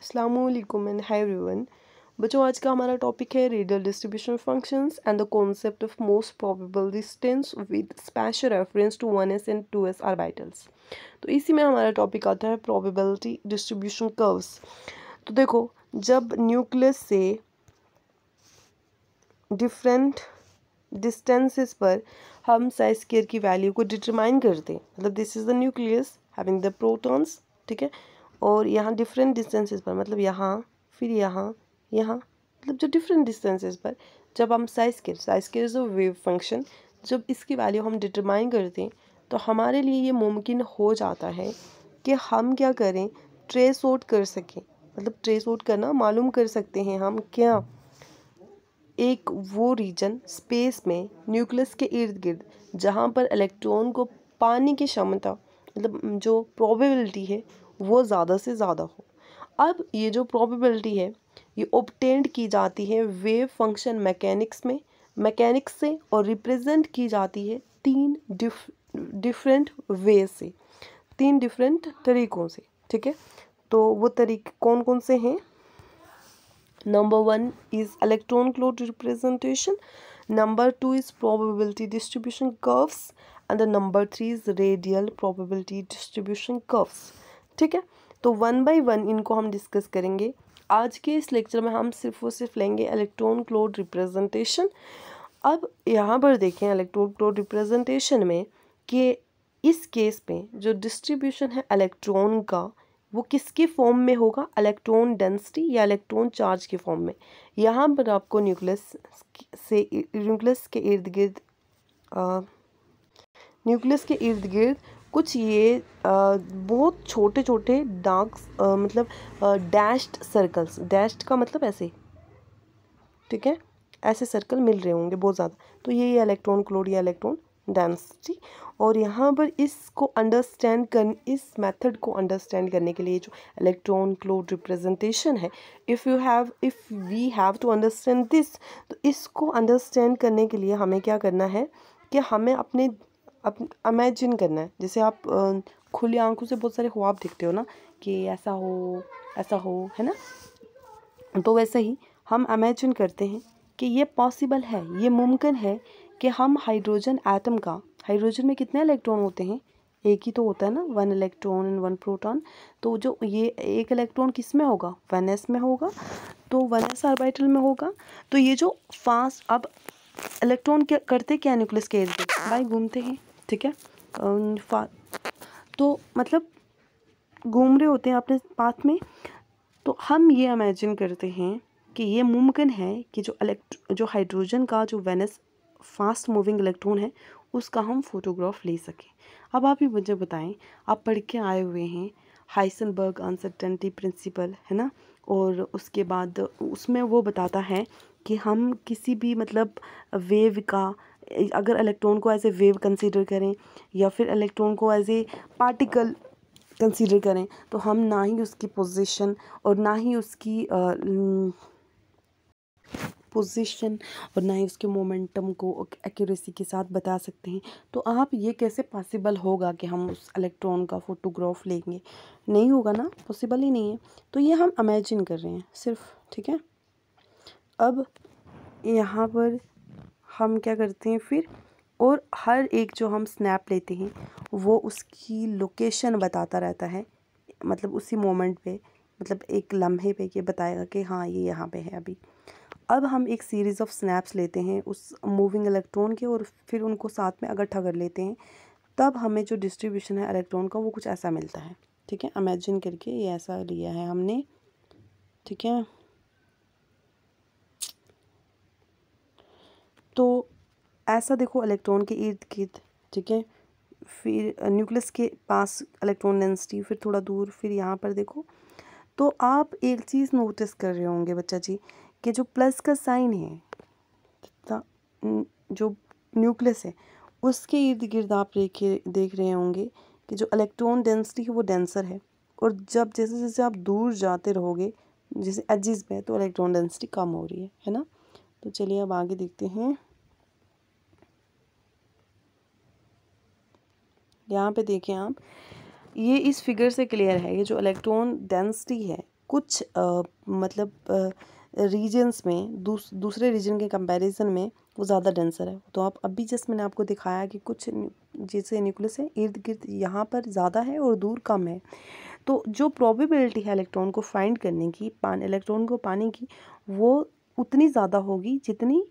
अस्सलामुअलैकुम and hi everyone. बच्चों, आज का हमारा टॉपिक है radial distribution functions and the concept of most probable distance with special reference to 1s and 2s orbitals. तो इसी में हमारा टॉपिक आता है प्रोबेबिलिटी डिस्ट्रीब्यूशन कर्व्स। तो देखो, जब न्यूक्लियस से डिफरेंट डिस्टेंसेस पर हम साई स्क्वायर की वैल्यू को डिटरमाइन करते हैं, मतलब this is the nucleus having the protons, ठीक है, और यहाँ डिफरेंट डिस्टेंसेस पर, मतलब यहाँ फिर यहाँ यहाँ, मतलब जो डिफरेंट डिस्टेंसेस पर जब हम Sai square is a wave function, जब इसकी वैल्यू हम डिटरमाइन करते हैं तो हमारे लिए ये मुमकिन हो जाता है कि हम क्या करें, ट्रेस आउट कर सकें। मतलब ट्रेस आउट करना, मालूम कर सकते हैं हम क्या, एक वो रीजन स्पेस में न्यूक्लियस के इर्द गिर्द जहाँ पर इलेक्ट्रॉन को पाने की क्षमता, मतलब जो प्रोबेबिलिटी है वो ज़्यादा से ज़्यादा हो। अब ये जो प्रोबेबिलिटी है ये ऑब्टेन्ड की जाती है वेव फंक्शन मैकेनिक्स से, और रिप्रेजेंट की जाती है तीन डिफरेंट वे से, तीन डिफरेंट तरीक़ों से, ठीक है। तो वो तरीके कौन कौन से हैं? Number 1 is electron cloud representation, number 2 is probability distribution curves, and the number 3 is radial probability distribution curves, ठीक है। तो वन बाय वन इनको हम डिस्कस करेंगे। आज के इस लेक्चर में हम सिर्फ और सिर्फ लेंगे इलेक्ट्रॉन क्लाउड रिप्रेजेंटेशन। अब यहाँ पर देखें इलेक्ट्रॉन क्लाउड रिप्रेजेंटेशन में कि इस केस में जो डिस्ट्रीब्यूशन है इलेक्ट्रॉन का वो किसके फॉर्म में होगा, इलेक्ट्रॉन डेंसिटी या इलेक्ट्रॉन चार्ज के फॉर्म में। यहाँ पर आपको न्यूक्लियस के इर्द गिर्द कुछ ये बहुत छोटे छोटे डार्क, मतलब डैश्ड सर्कल्स, डैश्ड का मतलब ऐसे, ठीक है, ऐसे सर्कल मिल रहे होंगे बहुत ज़्यादा। तो ये इलेक्ट्रॉन क्लाउड या इलेक्ट्रॉन डेंसिटी। और यहाँ पर इसको अंडरस्टैंड कर, इस मेथड को अंडरस्टैंड करने के लिए जो इलेक्ट्रॉन क्लाउड रिप्रेजेंटेशन है, if we have to understand this, तो इसको अंडरस्टैंड करने के लिए हमें क्या करना है कि हमें अपने इमेजिन करना है। जैसे आप खुली आंखों से बहुत सारे ख्वाब देखते हो ना कि ऐसा हो, है ना, तो वैसे ही हम इमेजिन करते हैं कि ये पॉसिबल है, ये मुमकिन है कि हम हाइड्रोजन एटम का, हाइड्रोजन में कितने इलेक्ट्रॉन होते हैं, एक ही तो होता है ना, 1 इलेक्ट्रॉन एंड 1 प्रोटॉन। तो जो ये एक इलेक्ट्रॉन किस में होगा, 1s में होगा, तो 1s ऑर्बिटल में होगा। तो ये जो फास्ट, अब इलेक्ट्रॉन क्या करते क्या, न्यूक्लियस के इर्द गिर्द भाई घूमते हैं, ठीक है, तो मतलब घूम रहे होते हैं अपने पाथ में। तो हम ये इमेजिन करते हैं कि ये मुमकिन है कि जो हाइड्रोजन का जो वेनस फास्ट मूविंग इलेक्ट्रॉन है उसका हम फोटोग्राफ ले सकें। अब आप ही मुझे बताएं, आप पढ़ के आए हुए हैं हाइसेनबर्ग अनसर्टेनिटी प्रिंसिपल, है ना, और उसके बाद उसमें वो बताता है कि हम किसी भी मतलब वेव का, अगर इलेक्ट्रॉन को एज ए वेव कंसीडर करें या फिर इलेक्ट्रॉन को एज ए पार्टिकल कंसीडर करें, तो हम ना ही उसकी पोजीशन और ना ही उसकी और ना ही उसके मोमेंटम को एक्यूरेसी के साथ बता सकते हैं। तो आप ये कैसे पॉसिबल होगा कि हम उस इलेक्ट्रॉन का फोटोग्राफ लेंगे, नहीं होगा ना, पॉसिबल ही नहीं है। तो ये हम इमेजिन कर रहे हैं सिर्फ, ठीक है। अब यहाँ पर हम क्या करते हैं फिर, और हर एक जो हम स्नैप लेते हैं वो उसकी लोकेशन बताता रहता है, मतलब उसी मोमेंट पे, मतलब एक लम्हे पे ये बताएगा कि हाँ ये यहाँ पे है अभी। अब हम एक सीरीज़ ऑफ स्नैप्स लेते हैं उस मूविंग इलेक्ट्रॉन के और फिर उनको साथ में इकट्ठा कर लेते हैं, तब हमें जो डिस्ट्रीब्यूशन है इलेक्ट्रॉन का वो कुछ ऐसा मिलता है, ठीक है। इमेजिन करके ये ऐसा लिया है हमने, ठीक है। तो ऐसा देखो इलेक्ट्रॉन के इर्द गिर्द, ठीक है, फिर न्यूक्लियस के पास इलेक्ट्रॉन डेंसिटी, फिर थोड़ा दूर, फिर यहाँ पर देखो। तो आप एक चीज़ नोटिस कर रहे होंगे बच्चा जी कि जो प्लस का साइन है, जो न्यूक्लियस है उसके इर्द गिर्द आप देख रहे होंगे कि जो इलेक्ट्रॉन डेंसिटी है वो डेंसर है, और जब जैसे जैसे आप दूर जाते रहोगे जैसे एजिस में, तो इलेक्ट्रॉन डेंसिटी कम हो रही है ना। तो चलिए अब आगे देखते हैं। यहाँ पे देखें आप, ये इस फिगर से क्लियर है, ये जो इलेक्ट्रॉन डेंसिटी है कुछ मतलब रीजन्स में दूसरे रीजन के कंपैरिजन में वो ज़्यादा डेंसर है। तो आप अभी जस्ट मैंने आपको दिखाया कि कुछ जैसे न्यूक्लियस है इर्द गिर्द यहाँ पर ज़्यादा है और दूर कम है। तो जो प्रोबेबिलिटी है इलेक्ट्रॉन को फाइंड करने की, इलेक्ट्रॉन को पाने की, वो उतनी ज़्यादा होगी जितनी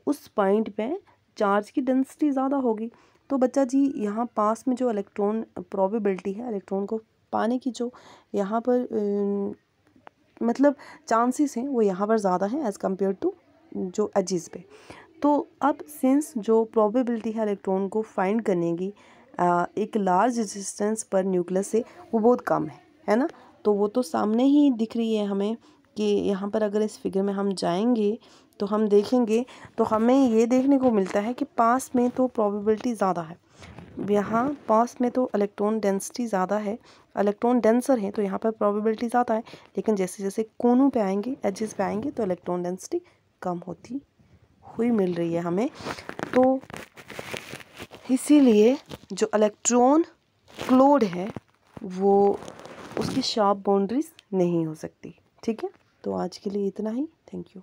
उस पॉइंट पे चार्ज की डेंसिटी ज़्यादा होगी। तो बच्चा जी यहाँ पास में जो इलेक्ट्रॉन प्रोबेबिलिटी है इलेक्ट्रॉन को पाने की, जो यहाँ पर मतलब चांसेस हैं वो यहाँ पर ज़्यादा हैं एज़ कम्पेयर टू जो एजेस पे। तो अब सिंस जो प्रोबेबिलिटी है इलेक्ट्रॉन को फाइंड करने की एक लार्ज डिस्टेंस पर न्यूक्लियस से वो बहुत कम है ना। तो वो तो सामने ही दिख रही है हमें कि यहाँ पर अगर इस फिगर में हम जाएंगे तो हम देखेंगे तो हमें ये देखने को मिलता है कि पास में तो प्रोबेबिलिटी ज़्यादा है, यहाँ पास में तो इलेक्ट्रॉन डेंसिटी ज़्यादा है, इलेक्ट्रॉन डेंसर है तो यहाँ पर प्रोबेबिलिटी ज़्यादा है। लेकिन जैसे जैसे कोनों पे आएंगे, एजेस पे आएंगे तो इलेक्ट्रॉन डेंसिटी कम होती हुई मिल रही है हमें। तो इसीलिए जो इलेक्ट्रॉन क्लोड है वो उसकी शार्प बाउंड्रीज नहीं हो सकती। ठीक है, तो आज के लिए इतना ही। Thank you.